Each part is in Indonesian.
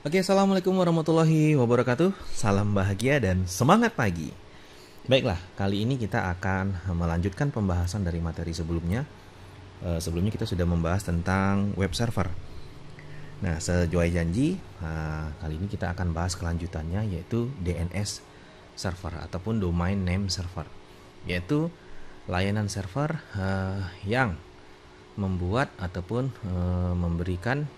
Oke, assalamualaikum warahmatullahi wabarakatuh. Salam bahagia dan semangat pagi. Baiklah, kali ini kita akan melanjutkan pembahasan dari materi sebelumnya. Sebelumnya kita sudah membahas tentang web server. Nah, sesuai janji, kali ini kita akan bahas kelanjutannya, yaitu DNS server ataupun domain name server, yaitu layanan server yang membuat ataupun memberikan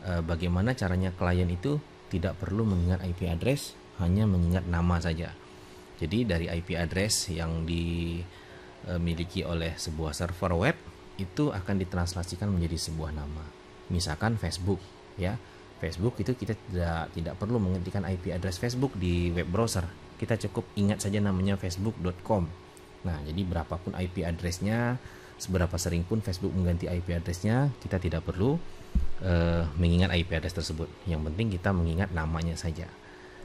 bagaimana caranya klien itu tidak perlu mengingat IP address, hanya mengingat nama saja. Jadi dari IP address yang dimiliki oleh sebuah server web itu akan ditranslasikan menjadi sebuah nama. Misalkan Facebook, ya. Facebook itu kita tidak perlu mengetikkan IP address Facebook di web browser. Kita cukup ingat saja namanya facebook.com. Nah, jadi berapapun IP addressnya, seberapa sering pun Facebook mengganti IP addressnya, kita tidak perlu mengingat IP address tersebut. Yang penting kita mengingat namanya saja.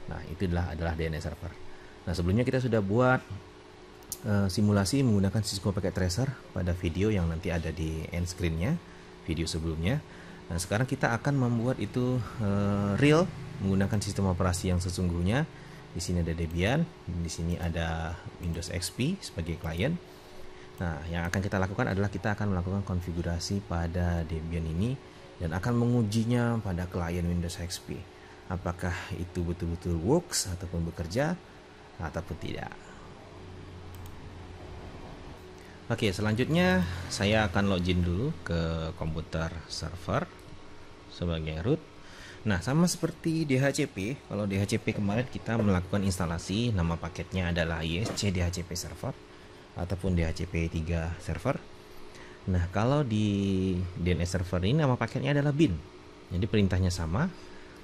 Nah, itu adalah DNS server. Nah, sebelumnya kita sudah buat simulasi menggunakan Cisco Packet Tracer pada video yang nanti ada di end screen-nya, video sebelumnya. Nah, sekarang kita akan membuat itu real menggunakan sistem operasi yang sesungguhnya. Di sini ada Debian, di sini ada Windows XP sebagai klien. Nah, yang akan kita lakukan adalah kita akan melakukan konfigurasi pada Debian ini dan akan mengujinya pada klien Windows XP. Apakah itu betul-betul works ataupun bekerja ataupun tidak. Oke, selanjutnya saya akan login dulu ke komputer server sebagai root. Nah, sama seperti DHCP, kalau DHCP kemarin kita melakukan instalasi, nama paketnya adalah ISC DHCP server ataupun DHCP 3 server. Nah, kalau di DNS server ini nama paketnya adalah bin. Jadi perintahnya sama,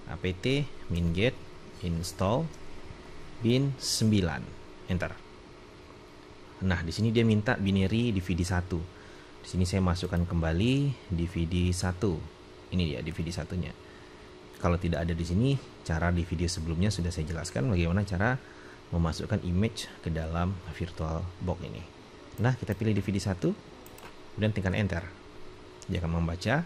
apt minget install bin 9, enter. Nah, di sini dia minta binary DVD1. Di sini saya masukkan kembali DVD1. Ini dia DVD1-nya. Kalau tidak ada di sini, cara di video sebelumnya sudah saya jelaskan bagaimana cara memasukkan image ke dalam VirtualBox ini. Nah, kita pilih DVD1, kemudian tekan enter. Dia akan membaca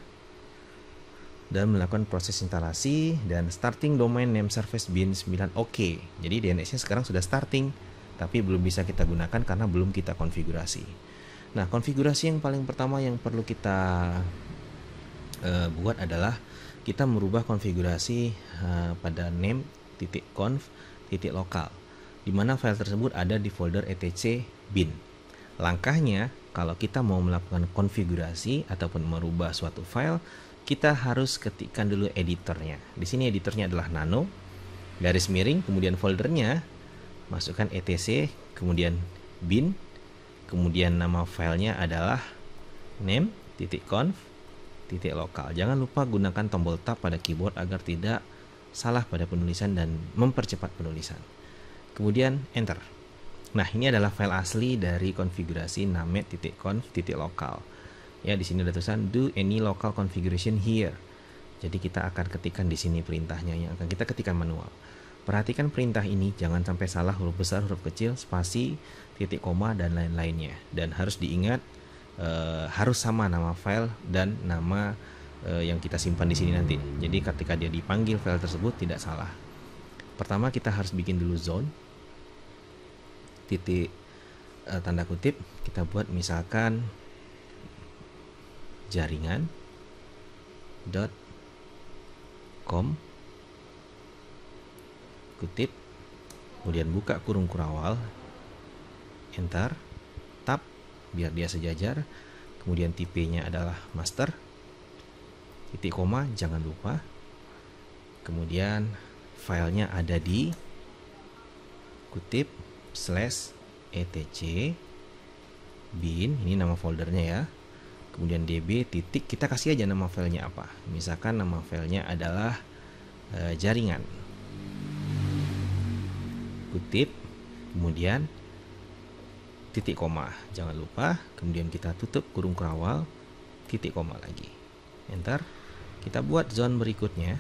dan melakukan proses instalasi dan starting domain name service bin 9 oke. Jadi DNS-nya sekarang sudah starting, tapi belum bisa kita gunakan karena belum kita konfigurasi. Nah, konfigurasi yang paling pertama yang perlu kita buat adalah kita merubah konfigurasi pada name.conf.local, di mana file tersebut ada di folder etc bin. Langkahnya, kalau kita mau melakukan konfigurasi ataupun merubah suatu file, kita harus ketikkan dulu editornya. Di sini editornya adalah nano, garis miring, kemudian foldernya, masukkan etc, kemudian bin, kemudian nama filenya adalah name.conf.local. Jangan lupa gunakan tombol tab pada keyboard agar tidak salah pada penulisan dan mempercepat penulisan. Kemudian enter. Nah, ini adalah file asli dari konfigurasi name.conf.local. Ya, di sini ada tulisan do any local configuration here. Jadi kita akan ketikkan di sini perintahnya yang akan kita ketikkan manual. Perhatikan perintah ini, jangan sampai salah huruf besar, huruf kecil, spasi, titik koma dan lain-lainnya. Dan harus diingat harus sama nama file dan nama yang kita simpan di sini nanti. Jadi ketika dia dipanggil file tersebut tidak salah. Pertama kita harus bikin dulu zone, titik tanda kutip, kita buat misalkan jaringan.com kutip, kemudian buka kurung kurawal, enter, tab biar dia sejajar, kemudian tipe-nya adalah master, titik koma jangan lupa, kemudian filenya ada di kutip /etc bin, ini nama foldernya ya, kemudian db titik, kita kasih aja nama filenya apa, misalkan nama filenya adalah jaringan, kutip, kemudian titik koma jangan lupa, kemudian kita tutup kurung kurawal, titik koma lagi, enter. Kita buat zone berikutnya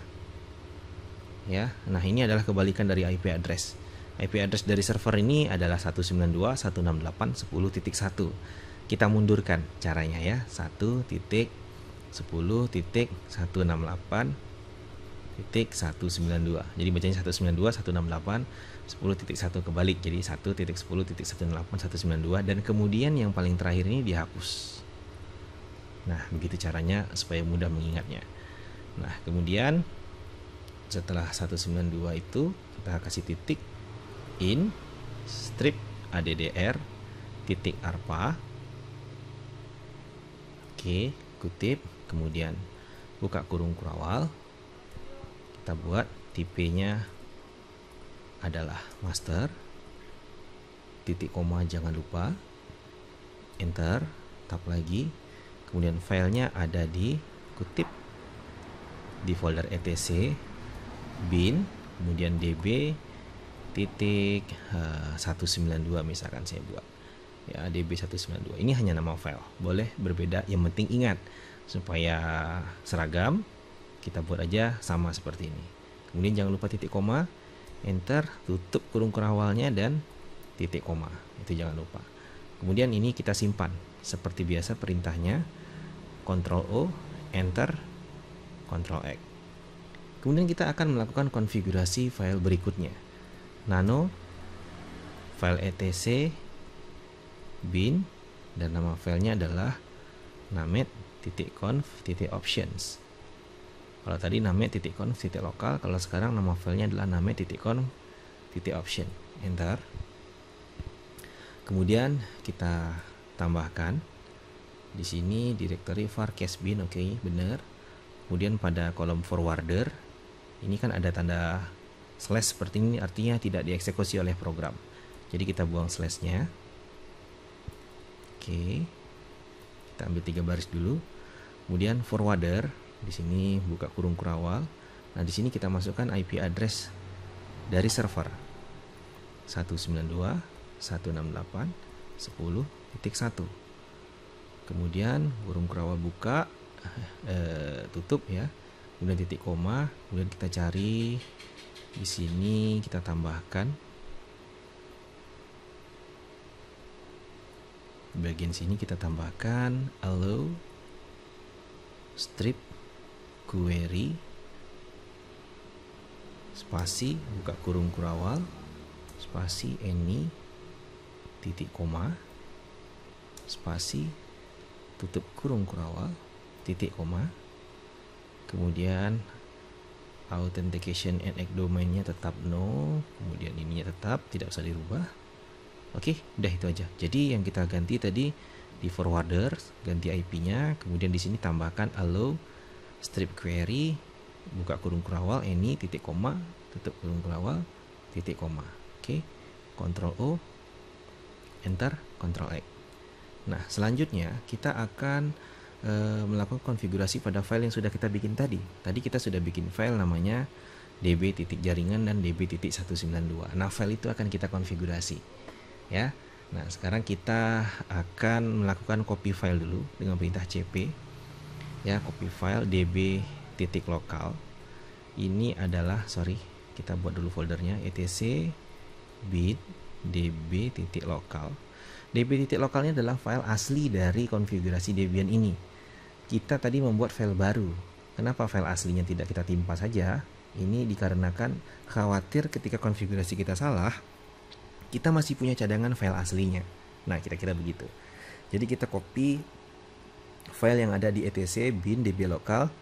ya. Nah, ini adalah kebalikan dari IP address. IP address dari server ini adalah 192.168.10.1. Kita mundurkan caranya ya, 1.10.168 10.192. Jadi bacanya 192, 168, 10.1 kebalik. Jadi 1.10.168, 192, dan kemudian yang paling terakhir ini dihapus. Nah, begitu caranya supaya mudah mengingatnya. Nah, kemudian setelah 192 itu kita kasih titik in strip addr titik arpa. Oke, kutip, kemudian buka kurung kurawal. Kita buat tipe-nya adalah master, titik koma jangan lupa, enter, tap lagi, kemudian filenya ada di kutip di folder etc bin, kemudian db titik 192 misalkan saya buat ya, db 192. Ini hanya nama file, boleh berbeda, yang penting ingat supaya seragam kita buat aja sama seperti ini. Kemudian jangan lupa titik koma, enter, tutup kurung kurawalnya dan titik koma, itu jangan lupa. Kemudian ini kita simpan seperti biasa perintahnya, Ctrl O, enter, Ctrl X. Kemudian kita akan melakukan konfigurasi file berikutnya, nano file etc bin, dan nama filenya adalah named.conf.options. Kalau tadi named.conf.local, kalau sekarang nama filenya adalah named.conf.option. Enter. Kemudian kita tambahkan di sini directory var case bin, oke, benar. Kemudian pada kolom forwarder ini kan ada tanda slash seperti ini, artinya tidak dieksekusi oleh program. Jadi kita buang slashnya. Oke. Kita ambil 3 baris dulu. Kemudian forwarder di sini buka kurung kurawal. Nah, di sini kita masukkan IP address dari server 192.168.10.1. Kemudian kurung kurawal buka, tutup ya. Kemudian titik koma, kemudian kita cari di sini, kita tambahkan bagian sini, kita tambahkan allow strip query spasi buka kurung kurawal spasi any titik koma spasi tutup kurung kurawal titik koma. Kemudian authentication and egg domainnya tetap no, kemudian ininya tetap tidak usah dirubah. Oke, udah itu aja. Jadi yang kita ganti tadi di forwarder ganti IP-nya, kemudian di sini tambahkan allow strip query buka kurung kurawal any titik koma tutup kurung kurawal titik koma. Oke, Ctrl O, enter, Ctrl X. Nah, selanjutnya kita akan melakukan konfigurasi pada file yang sudah kita bikin tadi. Tadi kita sudah bikin file namanya db.jaringan dan db.192. Nah, file itu akan kita konfigurasi ya. Nah, sekarang kita akan melakukan copy file dulu dengan perintah cp ya, copy file db.local. Ini adalah, kita buat dulu foldernya etc bin db.local. db.localnya adalah file asli dari konfigurasi Debian ini. Kita tadi membuat file baru. Kenapa file aslinya tidak kita timpa saja? Ini dikarenakan khawatir ketika konfigurasi kita salah, kita masih punya cadangan file aslinya. Nah, kira-kira begitu. Jadi kita copy file yang ada di etc bin db.local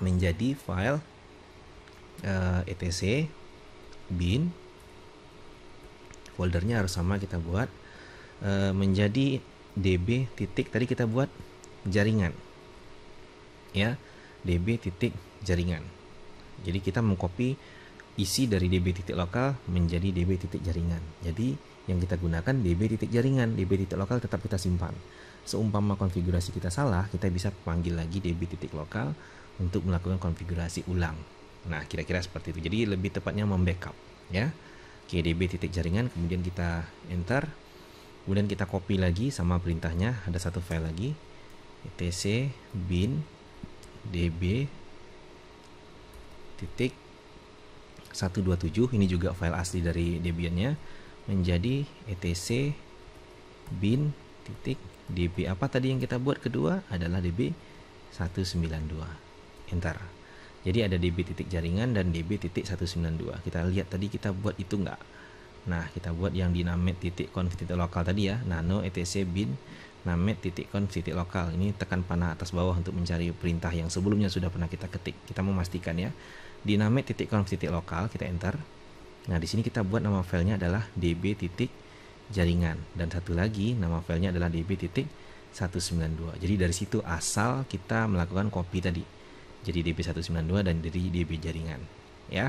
menjadi file etc bin, foldernya harus sama, kita buat menjadi db titik, tadi kita buat jaringan ya, db titik jaringan. Jadi kita mengcopy isi dari db.local menjadi db titik jaringan. Jadi yang kita gunakan db titik jaringan, db.local tetap kita simpan. Seumpama konfigurasi kita salah, kita bisa panggil lagi db.local untuk melakukan konfigurasi ulang. Nah, kira-kira seperti itu. Jadi lebih tepatnya membackup ya. Oke, db titik jaringan, kemudian kita enter. Kemudian kita copy lagi sama perintahnya, ada satu file lagi etc bin db titik 127, ini juga file asli dari Debiannya, menjadi etc bin titik db apa tadi yang kita buat kedua adalah db 192. Enter. Jadi ada DB titik jaringan dan DB titik 192. Kita lihat tadi kita buat itu enggak. Nah, kita buat yang di namet titik conf titik lokal tadi ya, nano etc bin namet titik conf titik lokal. Ini tekan panah atas bawah untuk mencari perintah yang sebelumnya sudah pernah kita ketik. Kita memastikan ya. Di namet titik conf titik lokal kita enter. Nah, di sini kita buat nama filenya adalah db titik jaringan dan satu lagi nama filenya adalah db titik 192. Jadi dari situ asal kita melakukan copy tadi. Jadi db192 dan dari db jaringan ya.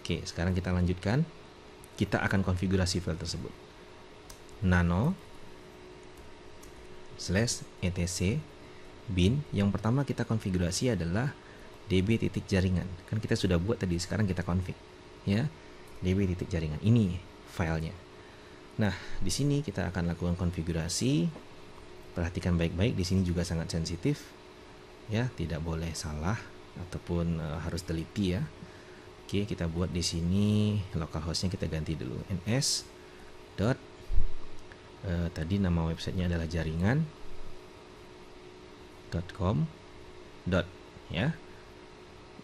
Oke, sekarang kita lanjutkan. Kita akan konfigurasi file tersebut. Nano /etc bin. Yang pertama kita konfigurasi adalah db titik jaringan. Kan kita sudah buat tadi, sekarang kita config ya. db titik jaringan ini filenya. Nah, di sini kita akan lakukan konfigurasi. Perhatikan baik-baik, di sini juga sangat sensitif ya, tidak boleh salah ataupun harus teliti ya. Oke, kita buat di sini localhostnya kita ganti dulu ns dot tadi nama websitenya adalah jaringan.com dot ya,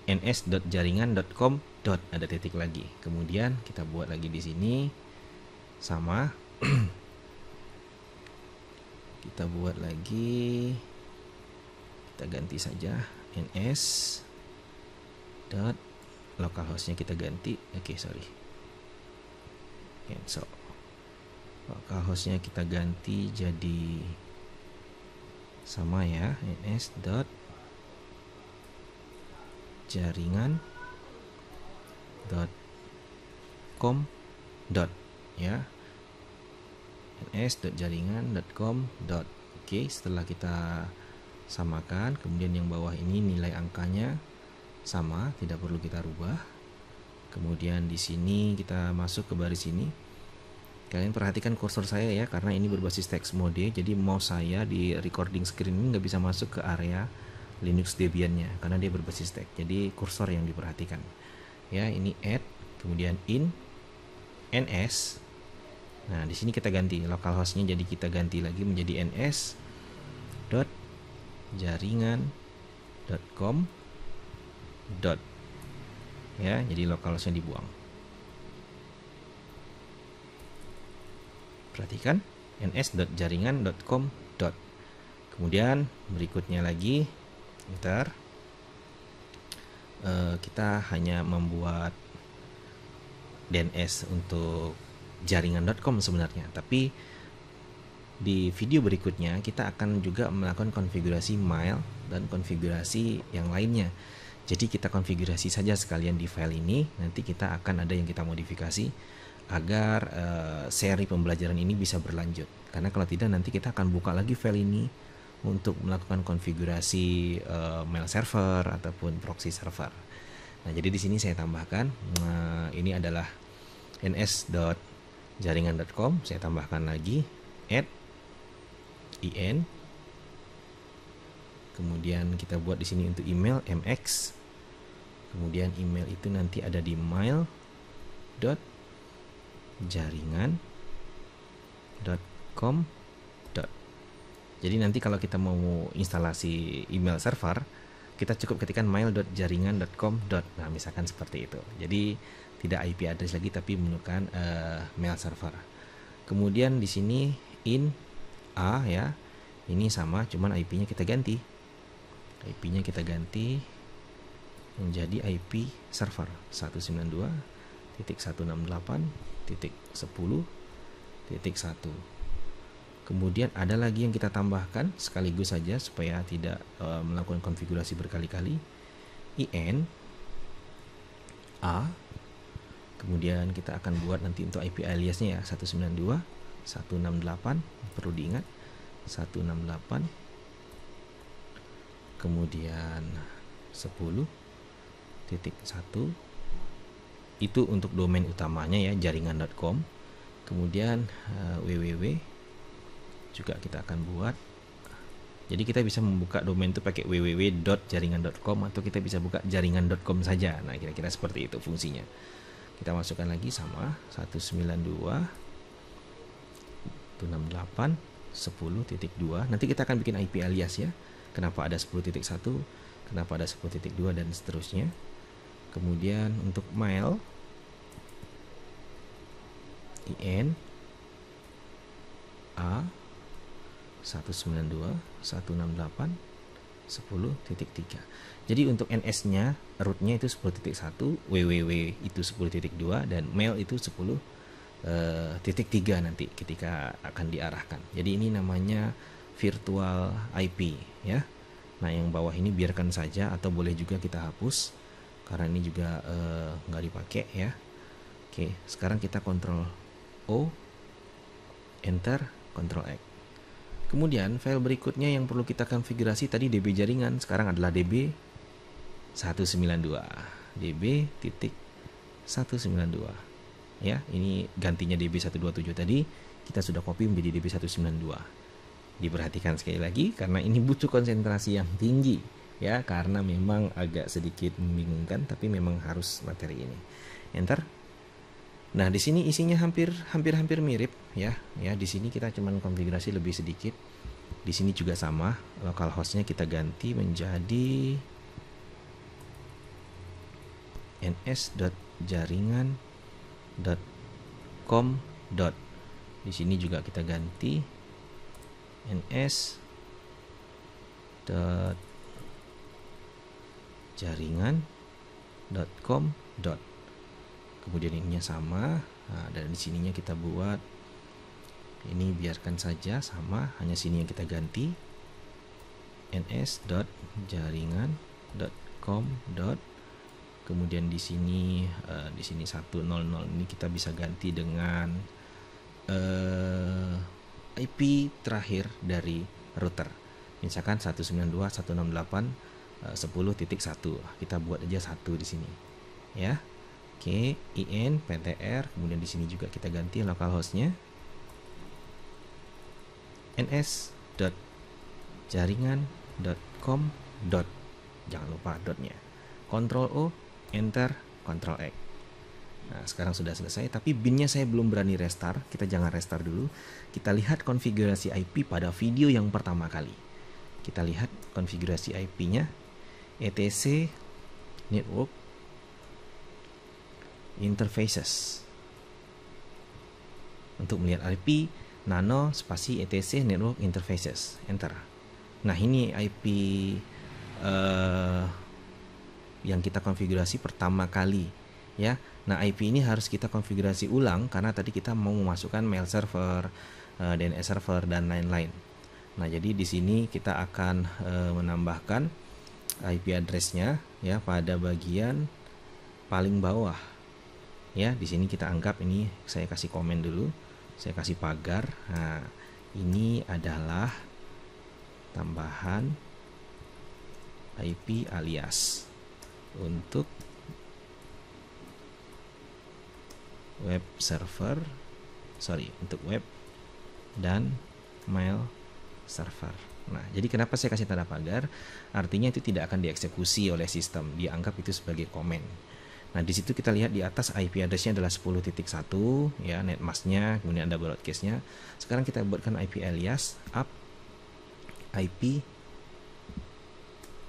ns.jaringan.com dot ada titik lagi. Kemudian kita buat lagi di sini sama kita buat lagi, kita ganti saja ns dot localhostnya kita ganti. Cancel. Localhostnya kita ganti jadi sama ya, ns dot jaringan dot com dot ya, ns.jaringan.com. Oke, setelah kita samakan, kemudian yang bawah ini nilai angkanya sama, tidak perlu kita rubah. Kemudian di sini kita masuk ke baris ini. Kalian perhatikan kursor saya ya, karena ini berbasis text mode, jadi mouse saya di recording screen ini nggak bisa masuk ke area Linux Debian-nya karena dia berbasis text. Jadi kursor yang diperhatikan. Ya, ini add, kemudian in ns. Nah, di sini kita ganti localhostnya, jadi kita ganti lagi menjadi ns.jaringan.com. Ya, jadi localhostnya dibuang. Perhatikan ns.jaringan.com. Kemudian berikutnya lagi, ntar kita hanya membuat DNS untuk jaringan.com sebenarnya, tapi di video berikutnya kita akan juga melakukan konfigurasi mail dan konfigurasi yang lainnya. Jadi kita konfigurasi saja sekalian di file ini, nanti kita akan ada yang kita modifikasi agar seri pembelajaran ini bisa berlanjut. Karena kalau tidak nanti kita akan buka lagi file ini untuk melakukan konfigurasi mail server ataupun proxy server. Nah, jadi di sini saya tambahkan ini adalah ns.jaringan.com, saya tambahkan lagi @in. Kemudian kita buat di sini untuk email mx. Kemudian email itu nanti ada di mail.jaringan.com. Jadi nanti kalau kita mau instalasi email server, kita cukup ketikkan mail.jaringan.com. Nah, misalkan seperti itu. Jadi tidak IP address lagi tapi menggunakan mail server. Kemudian di sini in a ya. Ini sama, cuman IP-nya kita ganti. IP-nya kita ganti menjadi IP server 192.168.10.1. Kemudian ada lagi yang kita tambahkan sekaligus saja supaya tidak melakukan konfigurasi berkali-kali. in a. Kemudian kita akan buat nanti untuk IP aliasnya ya 192.168, perlu diingat 168, kemudian 10.1. Itu untuk domain utamanya ya, jaringan.com. Kemudian www juga kita akan buat. Jadi kita bisa membuka domain itu pakai www.jaringan.com atau kita bisa buka jaringan.com saja. Nah, kira-kira seperti itu fungsinya. Kita masukkan lagi sama 192.168.10.2. Nanti kita akan bikin IP alias ya. Kenapa ada 10.1? kenapa ada 10.2 dan seterusnya. Kemudian untuk mail IN A 192.168.10.3. Jadi untuk NS-nya, root-nya itu 10.1, www itu 10.2, dan mail itu 10.3 nanti ketika akan diarahkan. Jadi ini namanya virtual IP ya. Nah yang bawah ini biarkan saja atau boleh juga kita hapus karena ini juga nggak dipakai ya. Oke, sekarang kita Ctrl O, Enter, Ctrl X. Kemudian file berikutnya yang perlu kita konfigurasi tadi DB jaringan, sekarang adalah DB 192. DB titik 192. Ya, ini gantinya DB 127 tadi, kita sudah copy menjadi DB 192. Diperhatikan sekali lagi karena ini butuh konsentrasi yang tinggi ya, karena memang agak sedikit membingungkan tapi memang harus materi ini. Enter. Nah, di sini isinya hampir mirip ya. Ya, di sini kita cuman konfigurasi lebih sedikit. Di sini juga sama, localhostnya kita ganti menjadi ns.jaringan.com. Di sini juga kita ganti ns.jaringan.com. Kemudian ininya sama. Nah, dan di sininya kita buat ini, biarkan saja sama, hanya sini yang kita ganti ns.jaringan.com. Kemudian di sini 100 ini kita bisa ganti dengan IP terakhir dari router. Misalkan 192.168.10.1. Kita buat aja 1 di sini. Ya. Oke, IN PTR, kemudian di sini juga kita ganti localhostnya ns.jaringan.com. Jangan lupa dotnya. Ctrl O, Enter, Ctrl X. Nah, sekarang sudah selesai, tapi binnya saya belum berani restart. Kita jangan restart dulu. Kita lihat konfigurasi IP pada video yang pertama kali. Kita lihat konfigurasi IP-nya. ETC Network Interfaces. Untuk melihat IP nano spasi ETC Network Interfaces. Enter. Nah, ini IP yang kita konfigurasi pertama kali ya. Nah, IP ini harus kita konfigurasi ulang karena tadi kita mau memasukkan mail server, DNS server dan lain-lain. Nah, jadi di sini kita akan menambahkan IP address-nya ya pada bagian paling bawah. Ya, di sini kita anggap ini, saya kasih komen dulu. Saya kasih pagar. Nah, ini adalah tambahan IP alias untuk web server, untuk web dan mail server. Nah, jadi kenapa saya kasih tanda pagar? Artinya itu tidak akan dieksekusi oleh sistem, dianggap itu sebagai komen. Nah, di situ kita lihat di atas IP address-nya adalah 10.1 ya, netmask-nya, kemudian ada broadcast-nya. Sekarang kita buatkan IP alias up IP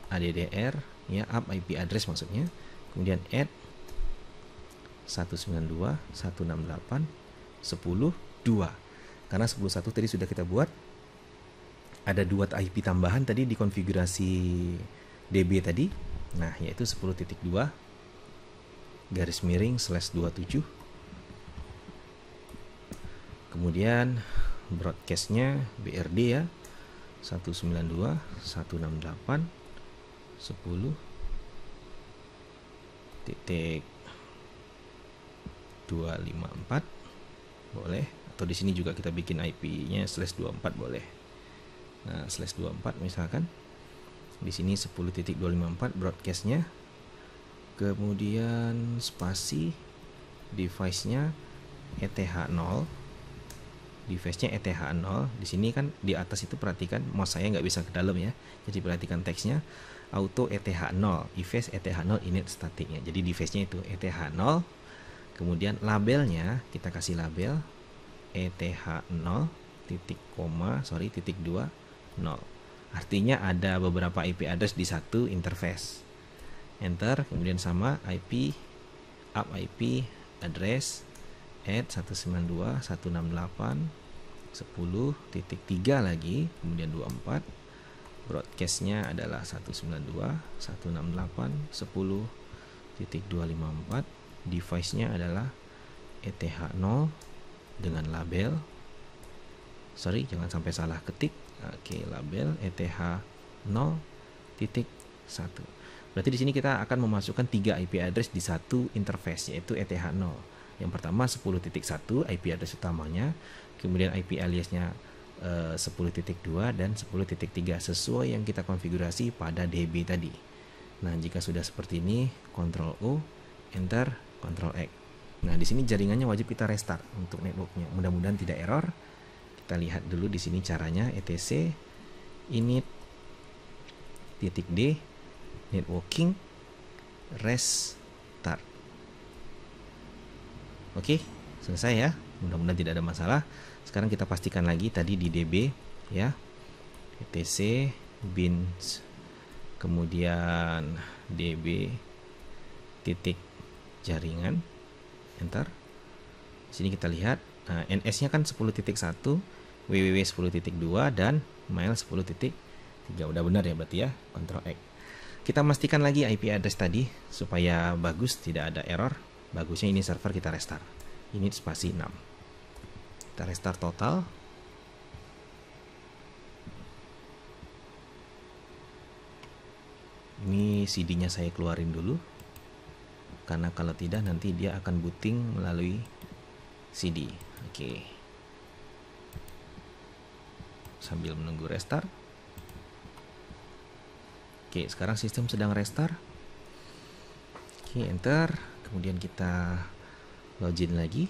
ADDR ya, up IP address maksudnya. Kemudian add 192.168.10.2. Karena 10.1 tadi sudah kita buat. Ada 2 IP tambahan tadi di konfigurasi DB tadi. Nah, yaitu 10.2 //27. Kemudian broadcast-nya BRD ya, 192.168.10.254 boleh, atau di sini juga kita bikin IP-nya /24 boleh. Nah, /24 misalkan. Di sini 10.254 broadcast-nya. Kemudian spasi device-nya ETH0. Device-nya ETH0. Di sini kan di atas itu perhatikan mouse saya nggak bisa ke dalam ya. Jadi perhatikan teksnya auto ETH0, device ETH0 init statiknya. Jadi device-nya itu ETH0. Kemudian labelnya kita kasih label ETH0 titik 2 0. Artinya ada beberapa IP address di satu interface. Enter, kemudian sama IP up IP address add 192.168.10.3 lagi, kemudian 24. Broadcastnya adalah 192.168.10.254. Device-nya adalah ETH0 dengan label, jangan sampai salah ketik. Oke, label ETH0.1. Berarti di sini kita akan memasukkan 3 IP address di satu interface, yaitu ETH0. Yang pertama 10.1 IP address utamanya, kemudian IP aliasnya 10.2 dan 10.3 sesuai yang kita konfigurasi pada DB tadi. Nah, jika sudah seperti ini, Ctrl O, Enter, Ctrl X. Nah, di sini jaringannya wajib kita restart untuk networknya. Mudah-mudahan tidak error. Kita lihat dulu di sini caranya, etc init.d networking restart. Oke, selesai ya. Mudah-mudahan tidak ada masalah. Sekarang kita pastikan lagi tadi di DB ya, etc bins, kemudian db titik jaringan, enter. Di sini kita lihat NS-nya kan 10.1, www 10.2 dan mail 10.3. Udah benar ya berarti ya. Ctrl X. Kita pastikan lagi IP address tadi supaya bagus, tidak ada error. Bagusnya ini server kita restart. Init spasi 6. Kita restart total. Ini CD-nya saya keluarin dulu, karena kalau tidak nanti dia akan booting melalui CD. Oke. Sambil menunggu restart. Oke, sekarang sistem sedang restart. Oke, enter. Kemudian kita login lagi.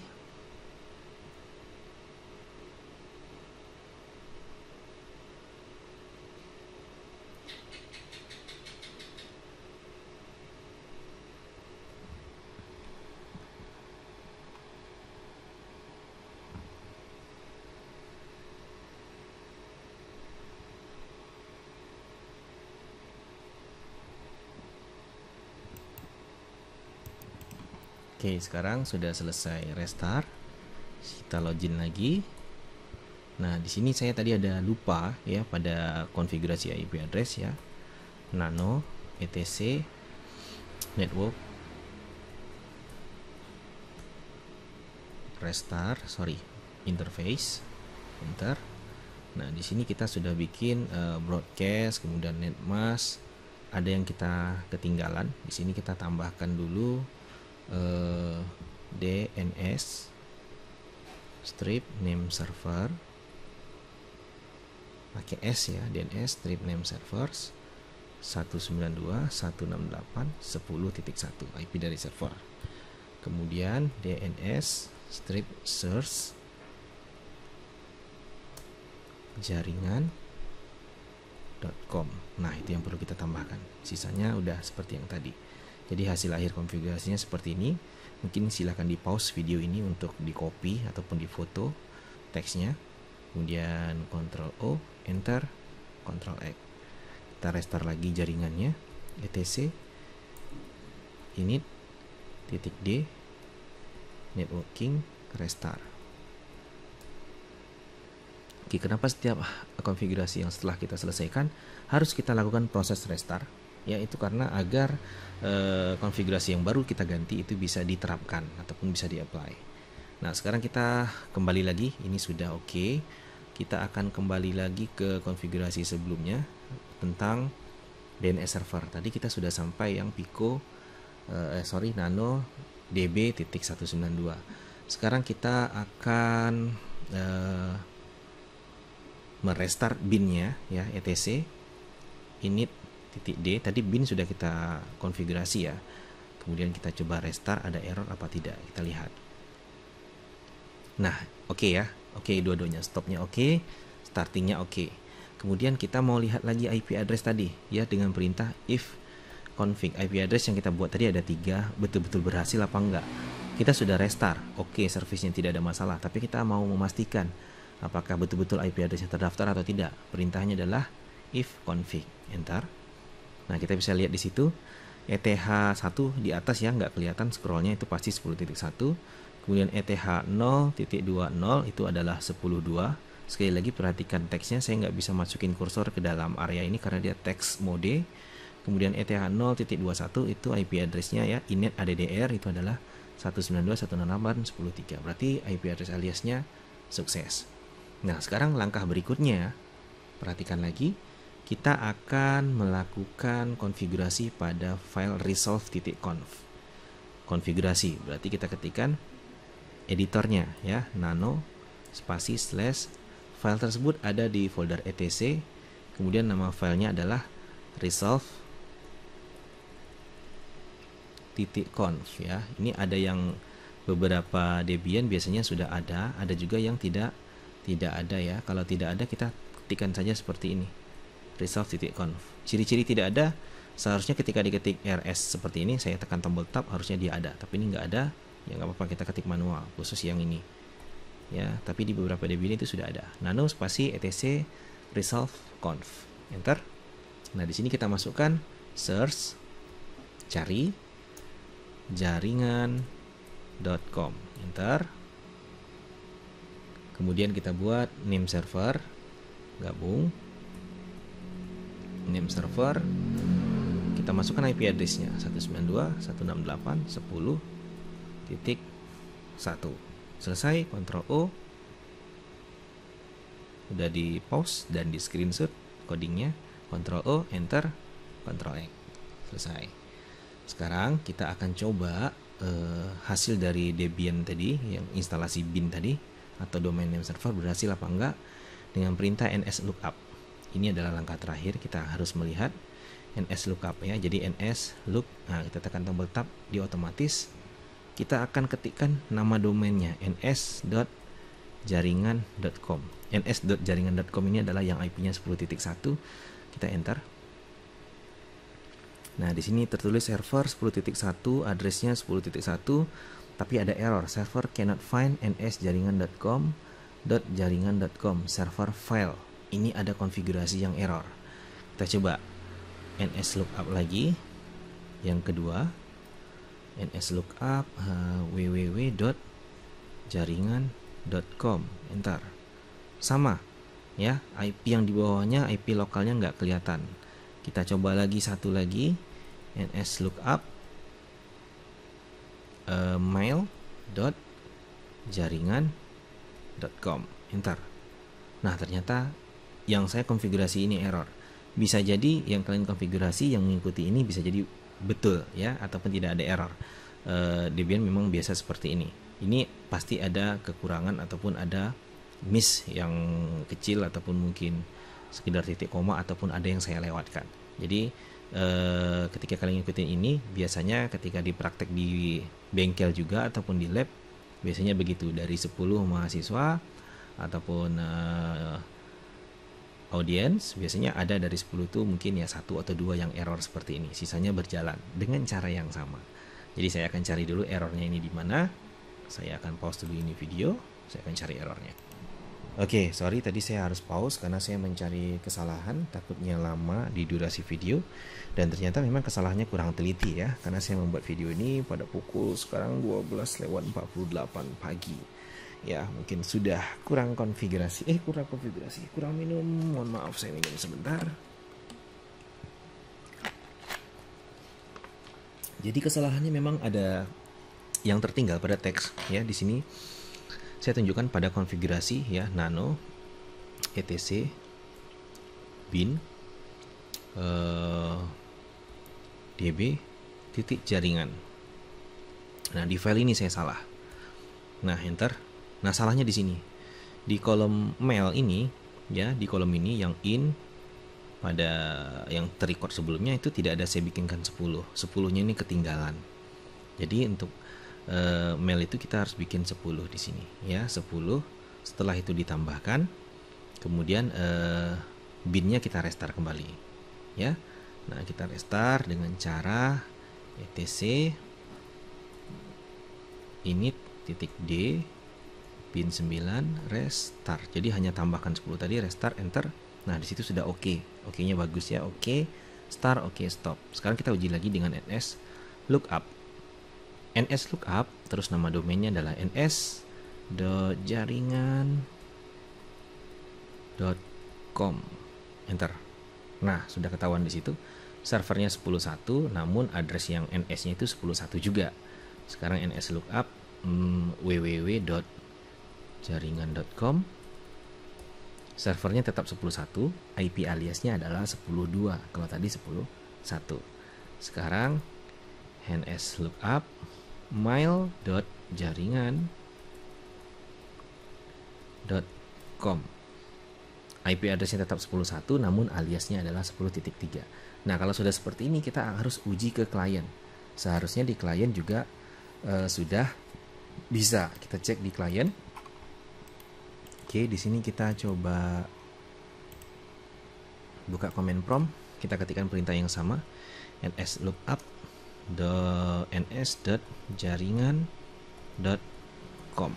Oke, sekarang sudah selesai restart. Kita login lagi. Nah, di sini saya tadi ada lupa ya pada konfigurasi IP address ya. Nano etc network restart, interface, enter. Nah, di sini kita sudah bikin broadcast, kemudian netmask. Ada yang kita ketinggalan. Di sini kita tambahkan dulu DNS strip name server, pakai S ya, DNS strip name servers 192.168.10.1 IP dari server. Kemudian DNS strip source jaringan.com. Nah, itu yang perlu kita tambahkan. Sisanya udah seperti yang tadi. Jadi hasil akhir konfigurasinya seperti ini. Mungkin silahkan di pause video ini untuk di copy ataupun di foto teksnya. Kemudian Ctrl O, Enter, Ctrl X. Kita restart lagi jaringannya. etc init.d networking restart. Oke, kenapa setiap konfigurasi yang setelah kita selesaikan harus kita lakukan proses restart? Ya, itu karena agar konfigurasi yang baru kita ganti itu bisa diterapkan ataupun bisa di-apply. Nah, sekarang kita kembali lagi, ini sudah oke. Kita akan kembali lagi ke konfigurasi sebelumnya tentang DNS server. Tadi kita sudah sampai yang Pico nano db.192. Sekarang kita akan merestart binnya ya, etc init.d. Tadi bin sudah kita konfigurasi ya. Kemudian kita coba restart, ada error apa tidak, kita lihat. Nah, oke ya. Oke, dua-duanya, stopnya oke, startingnya oke. Kemudian kita mau lihat lagi IP address tadi ya, dengan perintah if config. IP address yang kita buat tadi ada 3, betul-betul berhasil apa enggak. Kita sudah restart, oke, servisnya tidak ada masalah, tapi kita mau memastikan apakah betul-betul IP address yang terdaftar atau tidak. Perintahnya adalah if config, enter. Nah, kita bisa lihat di situ ETH1 di atas ya, nggak kelihatan scrollnya, itu pasti 10.1. Kemudian ETH 0.20 itu adalah 10.2. Sekali lagi perhatikan teksnya, saya nggak bisa masukin kursor ke dalam area ini karena dia teks mode. Kemudian ETH 0.21 itu IP address-nya ya, inet ADDR itu adalah 192.168.10.3. Berarti IP address aliasnya sukses. Nah, sekarang langkah berikutnya, perhatikan lagi, kita akan melakukan konfigurasi pada file resolve.conf. Konfigurasi, berarti kita ketikkan editornya ya, nano spasi slash, file tersebut ada di folder etc, kemudian nama filenya adalah resolve.conf ya. Ini ada yang beberapa Debian biasanya sudah ada juga yang tidak ada ya. Kalau tidak ada, kita ketikkan saja seperti ini, resolve.conf. Ciri-ciri tidak ada, seharusnya ketika diketik rs seperti ini, saya tekan tombol tab, harusnya dia ada, tapi ini nggak ada, ya nggak apa-apa, kita ketik manual khusus yang ini ya. Tapi di beberapa Debian itu sudah ada, nano spasi etc resolve conf, enter. Nah, di sini kita masukkan search, cari jaringan.com, enter. Kemudian kita buat name server, gabung name server, kita masukkan IP address-nya 192.168.10.1. Selesai, Ctrl O. Udah di pause dan di screenshot codingnya, Ctrl O, enter, Ctrl X. Selesai. Sekarang kita akan coba hasil dari Debian tadi, yang instalasi bin tadi atau domain name server berhasil apa enggak dengan perintah nslookup. Ini adalah langkah terakhir, kita harus melihat nslookup ya. Jadi nslookup, nah kita tekan tombol tab, di otomatis kita akan ketikkan nama domainnya ns.jaringan.com. ns.jaringan.com ini adalah yang IP-nya 10.1. Kita enter. Nah, di sini tertulis server 10.1, addressnya 10.1, tapi ada error, server cannot find ns.jaringan.com server file. Ini ada konfigurasi yang error. Kita coba nslookup lagi. Yang kedua, nslookup www.jaringan.com, enter. Sama ya, IP yang di bawahnya, IP lokalnya nggak kelihatan. Kita coba lagi, satu lagi, nslookup mail.jaringan.com, enter. Nah, ternyata yang saya konfigurasi ini error. Bisa jadi yang kalian konfigurasi yang mengikuti ini bisa jadi betul ya, ataupun tidak ada error. Debian memang biasa seperti ini. Ini pasti ada kekurangan ataupun ada miss yang kecil, ataupun mungkin sekedar titik koma, ataupun ada yang saya lewatkan. Jadi ketika kalian ngikutin ini, biasanya ketika dipraktek di bengkel juga ataupun di lab, biasanya begitu, dari 10 mahasiswa ataupun audiens, biasanya ada dari 10 itu mungkin ya 1 atau 2 yang error seperti ini, sisanya berjalan dengan cara yang sama. Jadi saya akan cari dulu errornya ini di mana. Saya akan pause dulu ini video, saya akan cari errornya. Oke, sorry tadi saya harus pause karena saya mencari kesalahan, takutnya lama di durasi video, dan ternyata memang kesalahannya kurang teliti ya, karena saya membuat video ini pada pukul sekarang 12:48 pagi. Ya, mungkin sudah kurang minum, mohon maaf, saya minum sebentar. Jadi kesalahannya memang ada yang tertinggal pada teks ya. Di sini saya tunjukkan pada konfigurasi ya, nano etc bin db titik jaringan. Nah, di file ini saya salah. Nah, enter. Nah, salahnya di sini. Di kolom mail ini ya, di kolom ini yang in pada yang terrecord sebelumnya itu tidak ada saya bikinkan 10. 10-nya ini ketinggalan. Jadi untuk mail itu kita harus bikin 10 di sini ya, 10. Setelah itu ditambahkan, kemudian binnya kita restart kembali ya. Nah, kita restart dengan cara etc init.d bin 9 restart. Jadi hanya tambahkan 10 tadi, restart, enter. Nah, di situ sudah oke. Oke-nya bagus ya. Oke, start, oke, stop. Sekarang kita uji lagi dengan ns lookup. ns lookup, terus nama domainnya adalah ns.jaringan.com. Enter. Nah, sudah ketahuan di situ. Servernya 10.1, namun address yang ns-nya itu 10.1 juga. Sekarang ns lookup www.jaringan.com. Servernya tetap 10.1, IP aliasnya adalah 10.2. Kalau tadi 10.1. Sekarang ns lookup mail.jaringan.com. IP addressnya tetap 10.1, namun aliasnya adalah 10.3. Nah, kalau sudah seperti ini kita harus uji ke klien. Seharusnya di klien juga sudah bisa. Kita cek di klien. Oke, di sini kita coba buka command prompt. Kita ketikkan perintah yang sama, ns lookup ns.jaringan.com.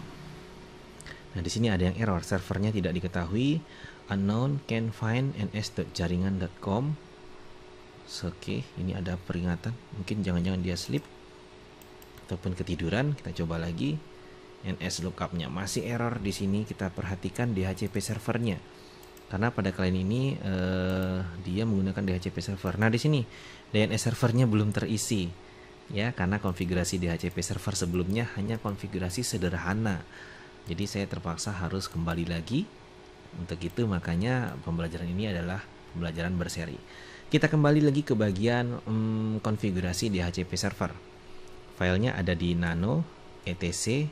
Nah, di sini ada yang error, servernya tidak diketahui, unknown can find ns.jaringan.com. Oke, ini ada peringatan, mungkin jangan-jangan dia sleep ataupun ketiduran. Kita coba lagi, ns lookupnya masih error. Di sini kita perhatikan DHCP servernya, karena pada klien ini dia menggunakan DHCP server. Nah, di sini DNS servernya belum terisi ya, karena konfigurasi DHCP server sebelumnya hanya konfigurasi sederhana. Jadi saya terpaksa harus kembali lagi. Untuk itu makanya pembelajaran ini adalah pembelajaran berseri. Kita kembali lagi ke bagian konfigurasi DHCP server. Filenya ada di nano etc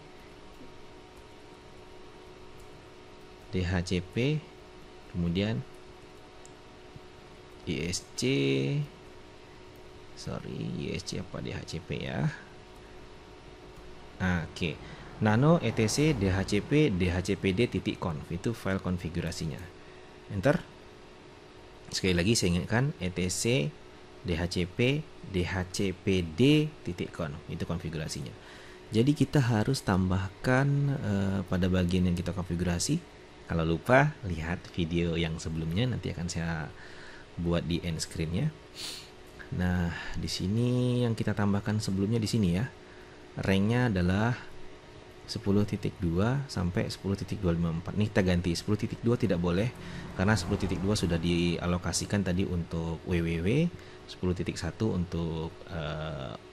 DHCP, kemudian ISC apa DHCP ya. Oke. Nano etc DHCP dhcpd.conf itu file konfigurasinya. Enter. Sekali lagi saya ingatkan, etc dhcp dhcpd.conf itu konfigurasinya. Jadi kita harus tambahkan pada bagian yang kita konfigurasi. Kalau lupa, lihat video yang sebelumnya, nanti akan saya buat di end screen-nya. Nah, di sini yang kita tambahkan sebelumnya di sini ya. Rank-nya adalah 10.2 sampai 10.254. Nih kita ganti 10.2 tidak boleh karena 10.2 sudah dialokasikan tadi untuk www, 10.1 untuk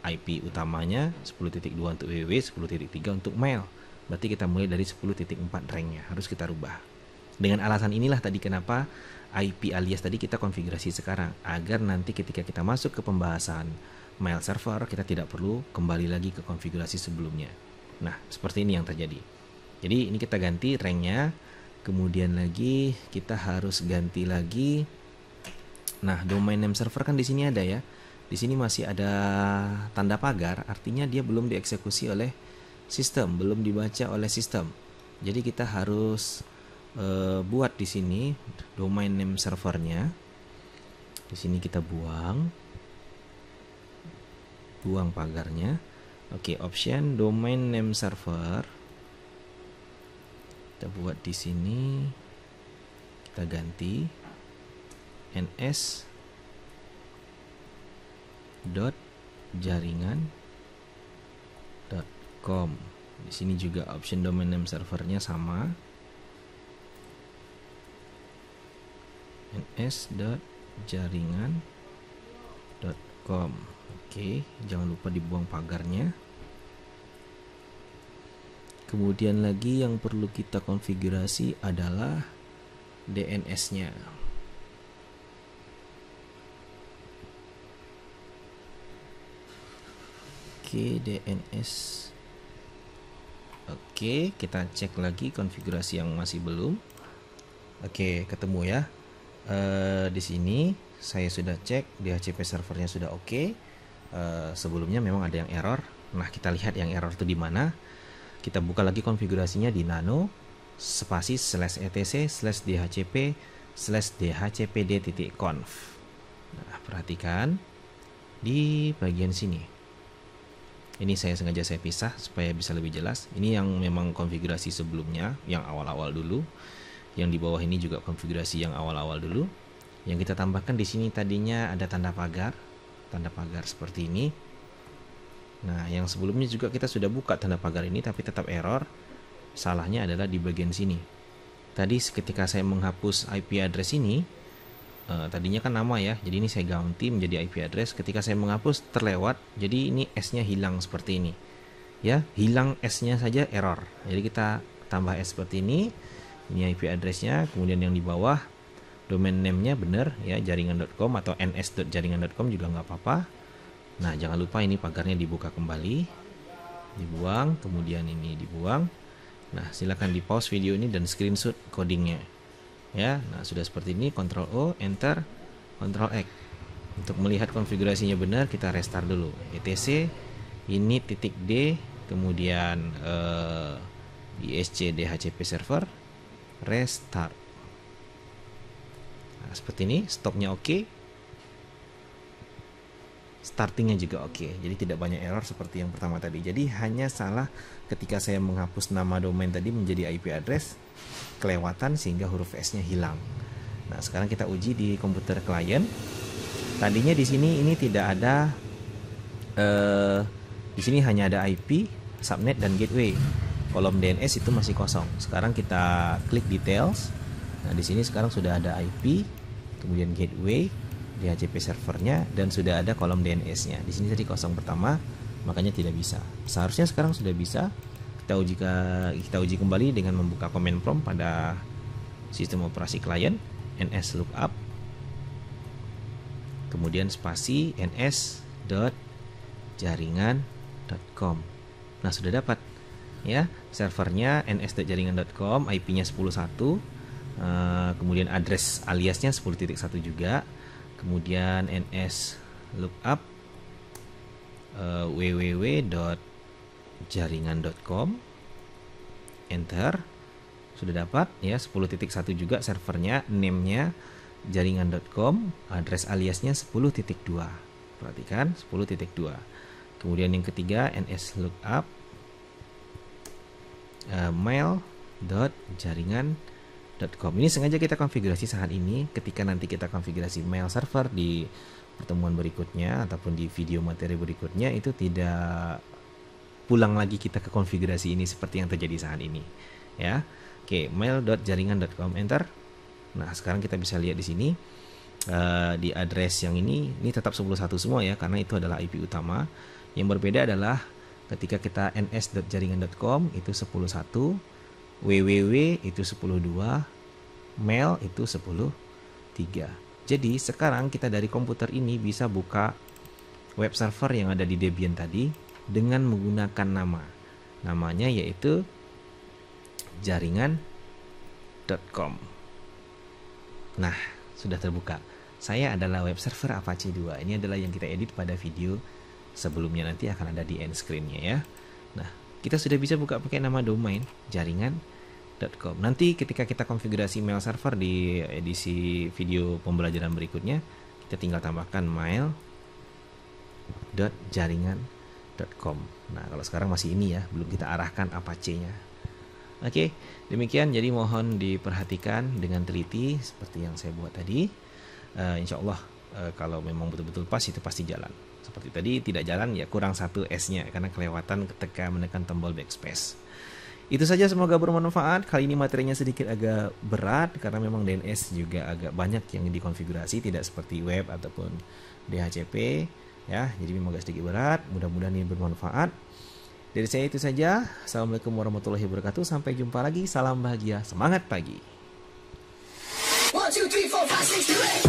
IP utamanya, 10.2 untuk www, 10.3 untuk mail. Berarti kita mulai dari 10.4 ranknya, harus kita rubah. Dengan alasan inilah tadi kenapa IP alias tadi kita konfigurasi sekarang, agar nanti ketika kita masuk ke pembahasan mail server kita tidak perlu kembali lagi ke konfigurasi sebelumnya. Nah, seperti ini yang terjadi. Jadi ini kita ganti ranknya, kemudian lagi kita harus ganti lagi. Nah, domain name server kan di sini ada ya. Di sini masih ada tanda pagar, artinya dia belum dieksekusi oleh sistem, belum dibaca oleh sistem. Jadi kita harus buat di sini domain name servernya. Di sini kita buang pagarnya. Oke, option domain name server. Kita buat di sini. Kita ganti ns.jaringan.com. Di sini juga option domain name servernya sama. ns.jaringan.com. Oke, jangan lupa dibuang pagarnya. Kemudian lagi yang perlu kita konfigurasi adalah DNS-nya. Oke, DNS. Oke, kita cek lagi konfigurasi yang masih belum. Oke, ketemu ya. Di sini saya sudah cek DHCP servernya sudah oke. Sebelumnya memang ada yang error. Nah, kita lihat yang error itu di mana. Kita buka lagi konfigurasinya di nano spasi /etc/dhcp/dhcpd.conf. Nah, perhatikan di bagian sini. Ini saya sengaja pisah supaya bisa lebih jelas. Ini yang memang konfigurasi sebelumnya, yang awal-awal dulu. Yang di bawah ini juga konfigurasi yang awal-awal dulu. Yang kita tambahkan di sini tadinya ada tanda pagar seperti ini. Nah, yang sebelumnya juga kita sudah buka tanda pagar ini tapi tetap error. Salahnya adalah di bagian sini. Tadi ketika saya menghapus IP address ini, tadinya kan nama ya, jadi ini saya ganti menjadi IP address. Ketika saya menghapus terlewat, jadi ini S-nya hilang seperti ini. Ya, hilang S-nya saja error. Jadi kita tambah S seperti ini. Ini IP address-nya, kemudian yang di bawah domain name-nya benar ya, jaringan.com atau ns.jaringan.com juga nggak apa-apa. Nah, jangan lupa ini pagarnya dibuka kembali, dibuang, kemudian ini dibuang. Nah, silakan di pause video ini dan screenshot codingnya ya. Nah, sudah seperti ini, Ctrl O, Enter, Ctrl X. Untuk melihat konfigurasinya benar, kita restart dulu. etc ini .d, kemudian isc dhcp server, restart. Nah, seperti ini, stopnya oke, startingnya juga oke. Jadi tidak banyak error seperti yang pertama tadi. Jadi hanya salah ketika saya menghapus nama domain tadi menjadi IP address, kelewatan sehingga huruf S-nya hilang. Nah, sekarang kita uji di komputer klien. Tadinya di sini ini tidak ada, di sini hanya ada IP, subnet dan gateway. Kolom DNS itu masih kosong. Sekarang kita klik details. Nah, di sini sekarang sudah ada IP, kemudian gateway, DHCP servernya, dan sudah ada kolom DNS-nya. Di sini tadi kosong pertama, makanya tidak bisa. Seharusnya sekarang sudah bisa. Kita uji kembali dengan membuka command prompt pada sistem operasi klien, ns lookup, kemudian spasi ns.jaringan.com. Nah, sudah dapat ya, servernya ns.jaringan.com, IP-nya 10.1, kemudian address aliasnya 10.1 juga, kemudian ns lookup www.jaringan.com, enter, sudah dapat ya, 10.1 juga servernya, name-nya jaringan.com, address aliasnya 10.2. Perhatikan 10.2. Kemudian yang ketiga ns lookup mail.jaringan.com. Ini sengaja kita konfigurasi saat ini. Ketika nanti kita konfigurasi mail server di pertemuan berikutnya ataupun di video materi berikutnya, itu tidak pulang lagi kita ke konfigurasi ini seperti yang terjadi saat ini ya. Oke, mail.jaringan.com, enter. Nah, sekarang kita bisa lihat di sini di address yang ini tetap 11 semua ya, karena itu adalah IP utama. Yang berbeda adalah ketika kita ns.jaringan.com itu 11, www itu 10.2, mail itu 10.3. Jadi sekarang kita dari komputer ini bisa buka web server yang ada di Debian tadi dengan menggunakan namanya yaitu jaringan.com. Nah, sudah terbuka. Saya adalah web server Apache 2. Ini adalah yang kita edit pada video sebelumnya, nanti akan ada di end screen-nya ya. Nah, kita sudah bisa buka pakai nama domain jaringan.com. Nanti ketika kita konfigurasi mail server di edisi video pembelajaran berikutnya, kita tinggal tambahkan mail.jaringan.com. Nah, kalau sekarang masih ini ya, belum kita arahkan Apache-nya. Oke, demikian. Jadi mohon diperhatikan dengan teliti seperti yang saya buat tadi. Insya Allah kalau memang betul-betul pas, itu pasti jalan. Seperti tadi tidak jalan ya, kurang satu S-nya karena kelewatan ketika menekan tombol backspace. Itu saja, semoga bermanfaat. Kali ini materinya sedikit agak berat karena memang DNS juga agak banyak yang dikonfigurasi, tidak seperti web ataupun DHCP ya. Jadi memang agak sedikit berat. Mudah-mudahan ini bermanfaat. Dari saya itu saja. Assalamualaikum warahmatullahi wabarakatuh. Sampai jumpa lagi. Salam bahagia. Semangat pagi. 1, 2, 3, 4, 5, 6, 7, 8